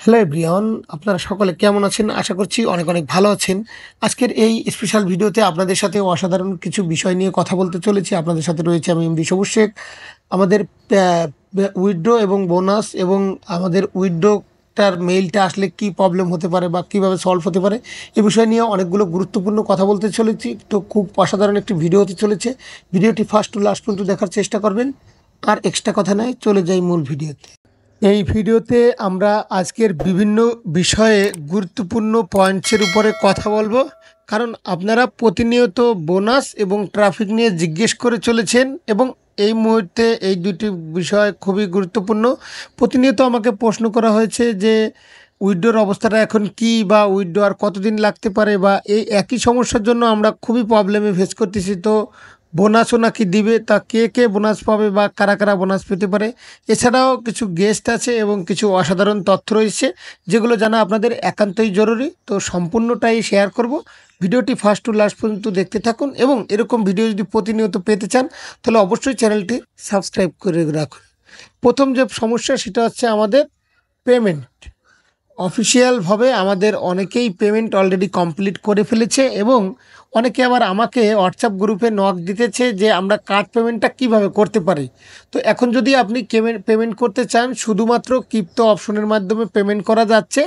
Hello everyone, আপনারা সকলে কেমন আছেন? আশা করছি অনেক অনেক ভালো আছেন। আজকের এই স্পেশাল ভিডিওতে আপনাদের সাথে অসাধারণ কিছু বিষয় নিয়ে কথা বলতে চলেছি। আপনাদের সাথে রয়েছে আমি এমডি সবুজ শেখ। আমাদের উইথড্র এবং বোনাস এবং আমাদের উইথড্রটার মেইলটা আসলে কি প্রবলেম হতে পারে বা কীভাবে সলভ হতে পারে, এ বিষয় নিয়ে অনেকগুলো গুরুত্বপূর্ণ কথা বলতে চলেছি। তো খুব অসাধারণ একটি ভিডিও হতে চলেছে। ভিডিওটি ফার্স্ট টু লাস্ট পর্যন্ত দেখার চেষ্টা করবেন। আর এক্সট্রা কথা নয়, চলে যাই মূল ভিডিওতে। এই ভিডিওতে আমরা আজকের বিভিন্ন বিষয়ে গুরুত্বপূর্ণ পয়েন্টসের উপরে কথা বলবো, কারণ আপনারা প্রতিনিয়ত বোনাস এবং ট্রাফিক নিয়ে জিজ্ঞেস করে চলেছেন এবং এই মুহূর্তে এই দুটি বিষয় খুবই গুরুত্বপূর্ণ। প্রতিনিয়ত আমাকে প্রশ্ন করা হয়েছে যে উইথড্রর অবস্থাটা এখন কি, বা উইথড্র আর কতদিন লাগতে পারে, বা এই একই সমস্যার জন্য আমরা খুবই প্রবলেমে ফেস করতেছি। তো বোনাসও নাকি দিবে, তা কে কে বোনাস পাবে বা কারা কারা বোনাস পেতে পারে, এছাড়াও কিছু গেস্ট আছে এবং কিছু অসাধারণ তথ্য রয়েছে যেগুলো জানা আপনাদের একান্তই জরুরি। তো সম্পূর্ণটাই শেয়ার করব। ভিডিওটি ফার্স্ট টু লাস্ট পর্যন্ত দেখতে থাকুন এবং এরকম ভিডিও যদি প্রতিনিয়ত পেতে চান তাহলে অবশ্যই চ্যানেলটি সাবস্ক্রাইব করে রাখুন। প্রথম যে সমস্যা সেটা হচ্ছে আমাদের পেমেন্ট। অফিসিয়ালভাবে আমাদের অনেকেই পেমেন্ট অলরেডি কমপ্লিট করে ফেলেছে এবং অনেকে আবার আমাকে হোয়াটসঅ্যাপ গ্রুপে নক দিতেছে যে আমরা কার্ড পেমেন্টটা কিভাবে করতে পারি। তো এখন যদি আপনি পেমেন্ট করতে চান, শুধুমাত্র ক্রিপ্টো অপশনের মাধ্যমে পেমেন্ট করা যাচ্ছে,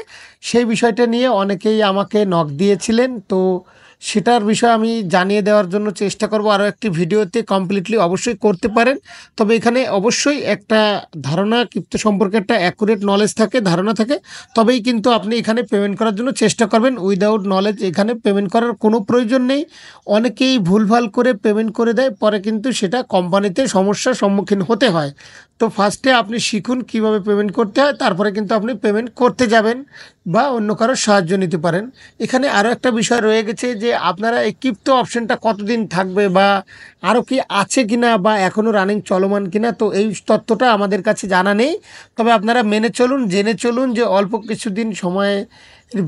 সেই বিষয়টা নিয়ে অনেকেই আমাকে নক দিয়েছিলেন। তো সেটার বিষয়ে আমি জানিয়ে দেওয়ার জন্য চেষ্টা করব আরও একটি ভিডিওতে। কমপ্লিটলি অবশ্যই করতে পারেন, তবে এখানে অবশ্যই একটা ধারণা, ক্রিপ্টো সম্পর্কে একটা অ্যাকুরেট নলেজ থাকে, ধারণা থাকে, তবেই কিন্তু আপনি এখানে পেমেন্ট করার জন্য চেষ্টা করবেন। উইদাউট নলেজ এখানে পেমেন্ট করার কোনো প্রয়োজন নেই। অনেকেই ভুলভাল করে পেমেন্ট করে দেয়, পরে কিন্তু সেটা কোম্পানিতে সমস্যার সম্মুখীন হতে হয়। তো ফার্স্টে আপনি শিখুন কিভাবে পেমেন্ট করতে হয়, তারপরে কিন্তু আপনি পেমেন্ট করতে যাবেন বা অন্য কারোর সাহায্য নিতে পারেন। এখানে আরও একটা বিষয় রয়ে গেছে যে আপনারা এই ক্রিপ্টো অপশনটা কতদিন থাকবে বা আরও কি আছে কিনা বা এখনও রানিং চলমান কিনা, তো এই তথ্যটা আমাদের কাছে জানা নেই। তবে আপনারা মেনে চলুন, জেনে চলুন যে অল্প কিছুদিন সময়ের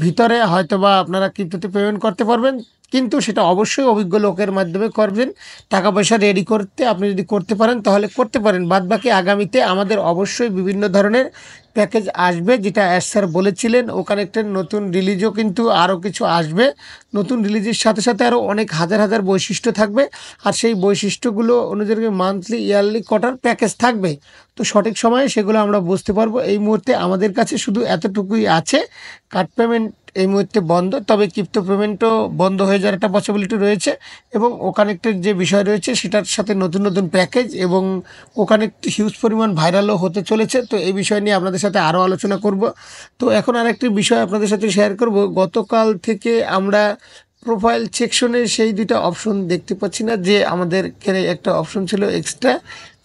ভিতরে হয়তোবা আপনারা ক্রিপ্টোতে পেমেন্ট করতে পারবেন, কিন্তু সেটা অবশ্যই অভিজ্ঞ লোকের মাধ্যমে করবেন। টাকা পয়সা রেডি করতে আপনি যদি করতে পারেন তাহলে করতে পারেন, বাদবাকি আগামীতে আমাদের অবশ্যই বিভিন্ন ধরনের প্যাকেজ আসবে, যেটা অ্যাশ স্যার বলেছিলেন। ও কানেক্টের নতুন রিলিজও কিন্তু আরও কিছু আসবে। নতুন রিলিজের সাথে সাথে আরও অনেক হাজার হাজার বৈশিষ্ট্য থাকবে, আর সেই বৈশিষ্ট্যগুলো অনুযায়ী মান্থলি, ইয়ারলি কটার প্যাকেজ থাকবে। তো সঠিক সময়ে সেগুলো আমরা বুঝতে পারবো। এই মুহূর্তে আমাদের কাছে শুধু এতটুকুই আছে, কার্ড পেমেন্ট এই মুহূর্তে বন্ধ, তবে ক্রিপ্টো পেমেন্টও বন্ধ হয়ে যাওয়ার একটা পসিবিলিটি রয়েছে। এবং ও কানেক্টের যে বিষয় রয়েছে সেটার সাথে নতুন নতুন প্যাকেজ এবং ও কানেক্ট হিউজ পরিমাণ ভাইরালও হতে চলেছে। তো এই বিষয় নিয়ে আপনাদের সাথে আরও আলোচনা করব। তো এখন আরেকটি বিষয় আপনাদের সাথে শেয়ার করব। গতকাল থেকে আমরা প্রোফাইল সেকশনে সেই দুইটা অপশন দেখতে পাচ্ছি না, যে আমাদের এখানে একটা অপশন ছিল এক্সট্রা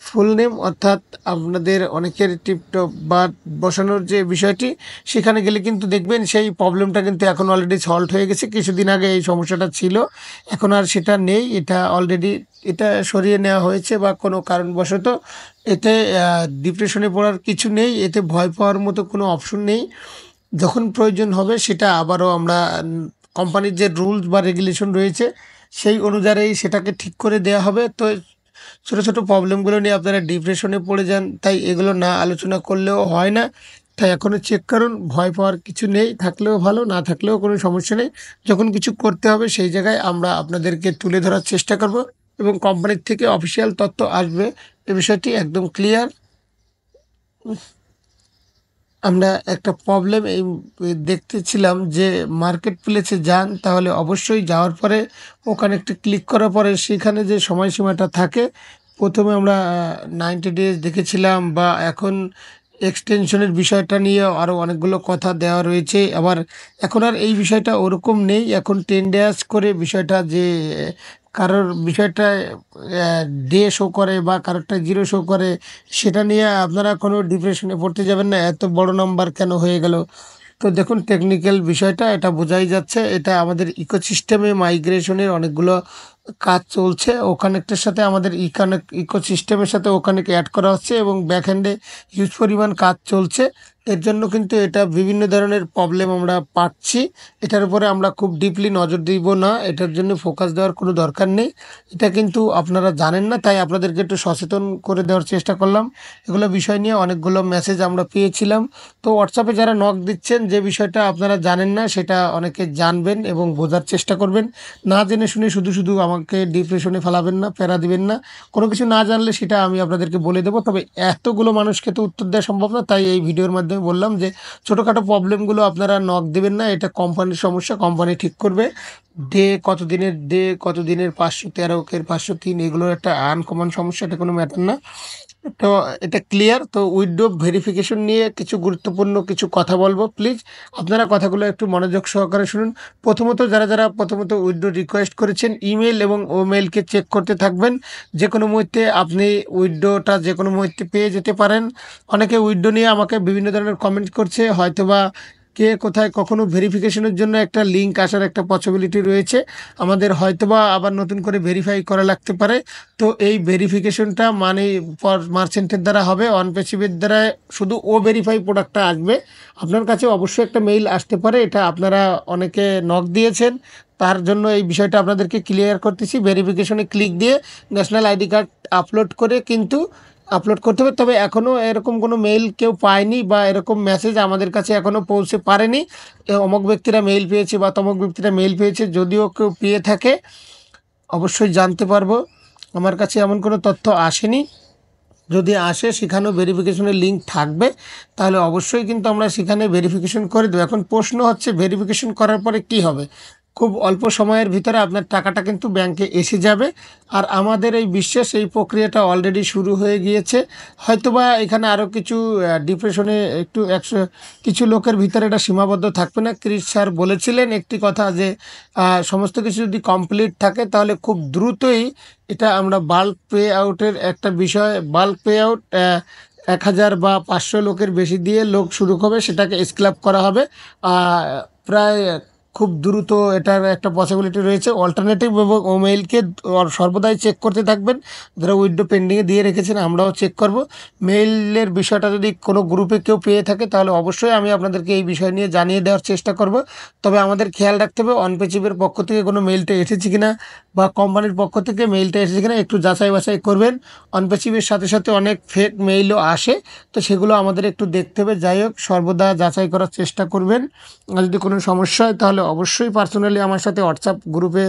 ফুল নেম, অর্থাৎ আপনাদের অনেকের টিপটপ বা বসানোর যে বিষয়টি, সেখানে গেলে কিন্তু দেখবেন সেই প্রবলেমটা কিন্তু এখন অলরেডি সলভ হয়ে গেছে। কিছুদিন আগে এই সমস্যাটা ছিল, এখন আর সেটা নেই। এটা অলরেডি এটা সরিয়ে নেওয়া হয়েছে, বা কোনো কারণবশত এতে ডিপ্রেশনে পড়ার কিছু নেই, এতে ভয় পাওয়ার মতো কোনো অপশন নেই। যখন প্রয়োজন হবে সেটা আবারও আমরা কোম্পানির যে রুলস বা রেগুলেশন রয়েছে সেই অনুযায়ী সেটাকে ঠিক করে দেওয়া হবে। তো ছোটো ছোটো প্রবলেমগুলো নিয়ে আপনারা ডিপ্রেশনে পড়ে যান, তাই এগুলো না আলোচনা করলেও হয় না। তাই এখনও চেক করুন, ভয় পাওয়ার কিছু নেই, থাকলেও ভালো, না থাকলেও কোনো সমস্যা নেই। যখন কিছু করতে হবে সেই জায়গায় আমরা আপনাদেরকে তুলে ধরার চেষ্টা করব এবং কোম্পানির থেকে অফিসিয়াল তথ্য আসবে, এ বিষয়টি একদম ক্লিয়ার। আমরা একটা প্রবলেম দেখতেছিলাম যে মার্কেট প্লেসে যান, তাহলে অবশ্যই যাওয়ার পরে ওখানে একটু ক্লিক করার পরে সেখানে যে সময়সীমাটা থাকে, প্রথমে আমরা 90 ডেজ দেখেছিলাম, বা এখন এক্সটেনশনের বিষয়টা নিয়ে আরও অনেকগুলো কথা দেওয়া রয়েছে। আবার এখন আর এই বিষয়টা ওরকম নেই, এখন 10 ডেজ করে বিষয়টা, যে কারোর বিষয়টা ডে শো করে বা কারোরটা জিরো শো করে, সেটা নিয়ে আপনারা কোনো ডিপ্রেশনে পড়তে যাবেন না, এত বড় নাম্বার কেন হয়ে গেল। তো দেখুন টেকনিক্যাল বিষয়টা এটা বোঝাই যাচ্ছে, এটা আমাদের ইকোসিস্টেমে মাইগ্রেশনের অনেকগুলো কাজ চলছে। ও কানেক্টের সাথে আমাদের ইকোসিস্টেমের সাথে ও কানেক্ট অ্যাড করা হচ্ছে এবং ব্যাকহ্যান্ডে হিউজ পরিমাণ কাজ চলছে। এর জন্য কিন্তু এটা বিভিন্ন ধরনের প্রবলেম আমরা পাচ্ছি। এটার উপরে আমরা খুব ডিপলি নজর দিব না, এটার জন্য ফোকাস দেওয়ার কোনো দরকার নেই। এটা কিন্তু আপনারা জানেন না, তাই আপনাদেরকে একটু সচেতন করে দেওয়ার চেষ্টা করলাম। এগুলো বিষয় নিয়ে অনেকগুলো মেসেজ আমরা পেয়েছিলাম। তো হোয়াটসঅ্যাপে যারা নক দিচ্ছেন, যে বিষয়টা আপনারা জানেন না সেটা অনেকে জানবেন এবং বোঝার চেষ্টা করবেন। না জেনে শুনে শুধু শুধু আমাকে ডিপ্রেশনে ফেলাবেন না, প্যারা দিবেন না। কোনো কিছু না জানলে সেটা আমি আপনাদেরকে বলে দেবো, তবে এতগুলো মানুষকে তো উত্তর দেওয়া সম্ভব না, তাই এই ভিডিওর মাধ্যমে বললাম যে ছোটোখাটো প্রবলেমগুলো আপনারা নক দেবেন না, এটা কোম্পানির সমস্যা, কোম্পানি ঠিক করবে। কতদিনের 513 503 এগুলোর একটা আনকমন সমস্যা, এটা কোনো ম্যাটার না। তো এটা ক্লিয়ার। তো উইন্ডো ভেরিফিকেশন নিয়ে কিছু গুরুত্বপূর্ণ কিছু কথা বলবো, প্লিজ আপনারা কথাগুলো একটু মনোযোগ সহকারে শুনুন। যারা প্রথমত উইন্ডো রিকোয়েস্ট করেছেন, ইমেল এবং ওমেইলকে চেক করতে থাকবেন। যে কোনো মুহূর্তে আপনি উইন্ডোটা যে কোনো মুহূর্তে পেয়ে যেতে পারেন। অনেকে উইন্ডো নিয়ে আমাকে বিভিন্ন ধরনের কমেন্ট করছে, হয়তোবা কে কোথায় কখনো ভেরিফিকেশনের জন্য একটা লিঙ্ক আসার একটা পসিবিলিটি রয়েছে, আমাদের হয়তোবা আবার নতুন করে ভেরিফাই করা লাগতে পারে। তো এই ভেরিফিকেশনটা মানে মার্চেন্টের দ্বারা হবে, অনপেসিভের দ্বারা শুধু ও ভেরিফাই প্রোডাক্টটা আসবে। আপনার কাছে অবশ্যই একটা মেইল আসতে পারে, এটা আপনারা অনেকে নক দিয়েছেন, তার জন্য এই বিষয়টা আপনাদেরকে ক্লিয়ার করতেছি। ভেরিফিকেশনে ক্লিক দিয়ে ন্যাশনাল আইডি কার্ড আপলোড করতে হবে। তবে এখনও এরকম কোনো মেইল কেউ পায়নি বা এরকম মেসেজ আমাদের কাছে এখনও পৌঁছে পারেনি অমুক ব্যক্তিরা মেইল পেয়েছে বা তমুক ব্যক্তিরা মেইল পেয়েছে। যদিও কেউ পেয়ে থাকে অবশ্যই জানতে পারবো, আমার কাছে এমন কোনো তথ্য আসেনি। যদি আসে সেখানেও ভেরিফিকেশনের লিঙ্ক থাকবে, তাহলে অবশ্যই কিন্তু আমরা সেখানে ভেরিফিকেশন করে দেবো। এখন প্রশ্ন হচ্ছে ভেরিফিকেশন করার পরে কি হবে? খুব অল্প সময়ের ভিতরে আপনার টাকাটা কিন্তু ব্যাংকে এসে যাবে। আর আমাদের এই বিশ্বাস, এই প্রক্রিয়াটা অলরেডি শুরু হয়ে গিয়েছে। হয়তোবা এখানে আরও কিছু ডিপ্রেশনে একটু কিছু লোকের ভিতরে এটা সীমাবদ্ধ থাকবে না। ক্রিস স্যার বলেছিলেন একটি কথা যে সমস্ত কিছু যদি কমপ্লিট থাকে তাহলে খুব দ্রুতই এটা আমরা বাল্ক পে আউটের একটা বিষয়, বাল্ক পে আউট 1000 বা 500 লোকের বেশি দিয়ে লোক শুরু হবে, সেটাকে স্ক্যাপ করা হবে। প্রায় খুব দ্রুত এটার একটা পসিবিলিটি রয়েছে। অল্টারনেটিভ এবং মেইলকে সর্বদাই চেক করতে থাকবেন, যারা উইন্ডো পেন্ডিংয়ে দিয়ে রেখেছেন আমরাও চেক করব। মেইলের বিষয়টা যদি কোনো গ্রুপে কেউ পেয়ে থাকে তাহলে অবশ্যই আমি আপনাদেরকে এই বিষয় নিয়ে জানিয়ে দেওয়ার চেষ্টা করব। তবে আমাদের খেয়াল রাখতে হবে অনপেচিভের পক্ষ থেকে কোনো মেইলটা এসেছে কিনা বা কোম্পানির পক্ষ থেকে মেইলটা এসেছে কিনা একটু যাচাই বাছাই করবেন। অনপেচিভের সাথে সাথে অনেক ফেক মেইলও আসে, তো সেগুলো আমাদের একটু দেখতে হবে। যাই হোক, সর্বদা যাচাই করার চেষ্টা করবেন। আর যদি কোনো সমস্যা হয় তাহলে অবশ্যই পার্সোনালি আমার সাথে হোয়াটসঅ্যাপ গ্রুপে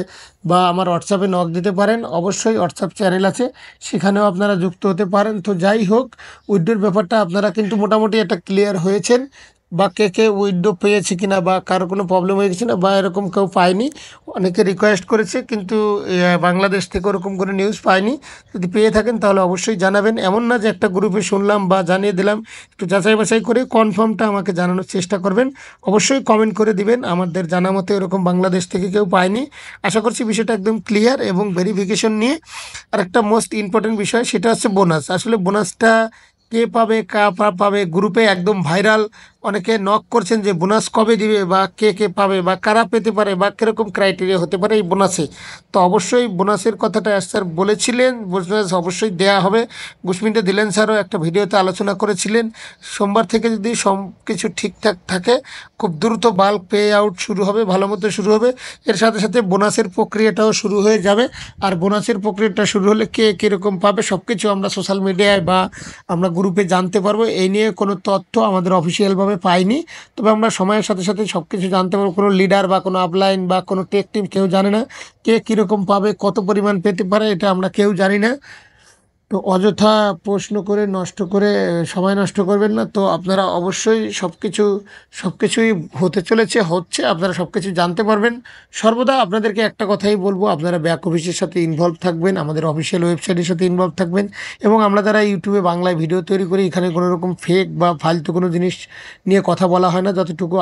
বা আমার হোয়াটসঅ্যাপে নক দিতে পারেন। অবশ্যই হোয়াটসঅ্যাপ চ্যানেল আছে, সেখানেও আপনারা যুক্ত হতে পারেন। তো যাই হোক, উইড্রোর ব্যাপারটা আপনারা কিন্তু মোটামুটি একটা ক্লিয়ার হয়েছেন, বা কে উইড্রো পেয়েছে কিনা বা কারো কোনো প্রবলেম হয়ে গেছে না বা এরকম কেউ পায়নি। অনেকে রিকোয়েস্ট করেছে কিন্তু বাংলাদেশ থেকে ওরকম কোনো নিউজ পায়নি। যদি পেয়ে থাকেন তাহলে অবশ্যই জানাবেন। এমন না যে একটা গ্রুপে শুনলাম বা জানিয়ে দিলাম, একটু যাচাই বাছাই করে কনফার্মটা আমাকে জানানোর চেষ্টা করবেন। অবশ্যই কমেন্ট করে দিবেন। আমাদের জানা মতে এরকম বাংলাদেশ থেকে কেউ পায়নি। আশা করছি বিষয়টা একদম ক্লিয়ার। এবং ভেরিফিকেশন নিয়ে আরেকটা মোস্ট ইম্পর্টেন্ট বিষয়, সেটা হচ্ছে বোনাস। আসলে বোনাসটা কে পাবে, পাবে, গ্রুপে একদম ভাইরাল। অনেকে নক করছেন যে বোনাস কবে দিবে বা কে পাবে বা কারা পেতে পারে বা কীরকম ক্রাইটেরিয়া হতে পারে এই বোনাসে। তো অবশ্যই বোনাসের কথাটা স্যার বলেছিলেন, বোনাস অবশ্যই দেয়া হবে। গুসমিনটা দিলেন স্যারও একটা ভিডিওতে আলোচনা করেছিলেন। সোমবার থেকে যদি সব কিছু ঠিকঠাক থাকে খুব দ্রুত বাল্ক পে আউট শুরু হবে, ভালো মতো শুরু হবে। এর সাথে সাথে বোনাসের প্রক্রিয়াটাও শুরু হয়ে যাবে। আর বোনাসের প্রক্রিয়াটা শুরু হলে কে কীরকম পাবে সব কিছু আমরা সোশ্যাল মিডিয়ায় বা আমরা গ্রুপে জানতে পারবো। এই নিয়ে কোনো তথ্য আমাদের অফিসিয়ালভাবে পাইনি, তবে আমরা সময়ের সাথে সাথে সব কিছু জানতে পারবো। কোনো লিডার বা কোনো আপলাইন বা কোনো টেক টিম কেউ জানে না কে কীরকম পাবে, কত পরিমাণ পেতে পারে, এটা আমরা কেউ জানি না। তো অযথা প্রশ্ন করে সময় নষ্ট করবেন না। তো আপনারা অবশ্যই সব কিছুই হচ্ছে, আপনারা সব কিছু জানতে পারবেন। সর্বদা আপনাদেরকে একটা কথাই বলবো, আপনারা ব্যাক অফিসের সাথে ইনভলভ থাকবেন, আমাদের অফিসিয়াল ওয়েবসাইটের সাথে ইনভলভ থাকবেন। এবং আমরা যারা ইউটিউবে বাংলায় ভিডিও তৈরি করি, এখানে কোনো রকম ফেক বা ফালতু কোনো জিনিস নিয়ে কথা বলা হয় না। যতটুকু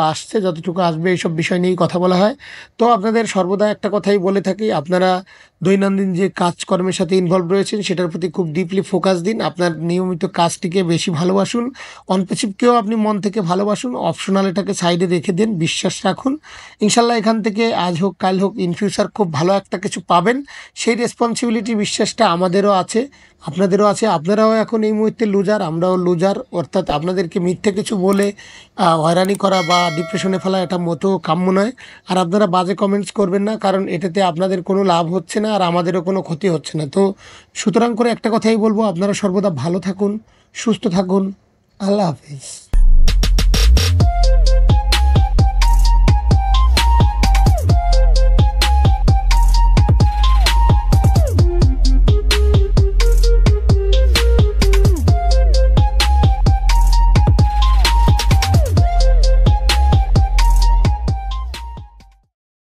আসবে এইসব বিষয় নিয়েই কথা বলা হয়। তো আপনাদের সর্বদা একটা কথাই বলে থাকি, আপনারা দৈনন্দিন যে কাজকর্মের সাথে ইনভলভ রয়েছেন সেটার প্রতি খুব ডিপলি ফোকাস দিন। আপনার নিয়মিত কাজটিকে বেশি ভালোবাসুন। অনপেসিভকেও আপনি মন থেকে ভালোবাসুন। অপশনাল এটাকে সাইডে রেখে দিন, বিশ্বাস রাখুন। ইনশাল্লাহ এখান থেকে আজ হোক কাল হোক ইন ফিউচার খুব ভালো একটা কিছু পাবেন। সেই রেসপন্সিবিলিটি, বিশ্বাসটা আমাদেরও আছে। আপনাদেরও আছে, আপনারাও এখন এই মুহূর্তে লুজার, আমরাও লুজার। অর্থাৎ আপনাদেরকে মিথ্যে কিছু বলে হয়রানি করা বা ডিপ্রেশনে ফেলা এটা মোটেও কাম্য নয়। আর আপনারা বাজে কমেন্টস করবেন না, কারণ এটাতে আপনাদের কোনো লাভ হচ্ছে না আর আমাদেরও কোনো ক্ষতি হচ্ছে না। তো সুতরাং করে একটা কথাই বলবো, আপনারা সর্বদা ভালো থাকুন, সুস্থ থাকুন। আল্লাহ হাফিজ।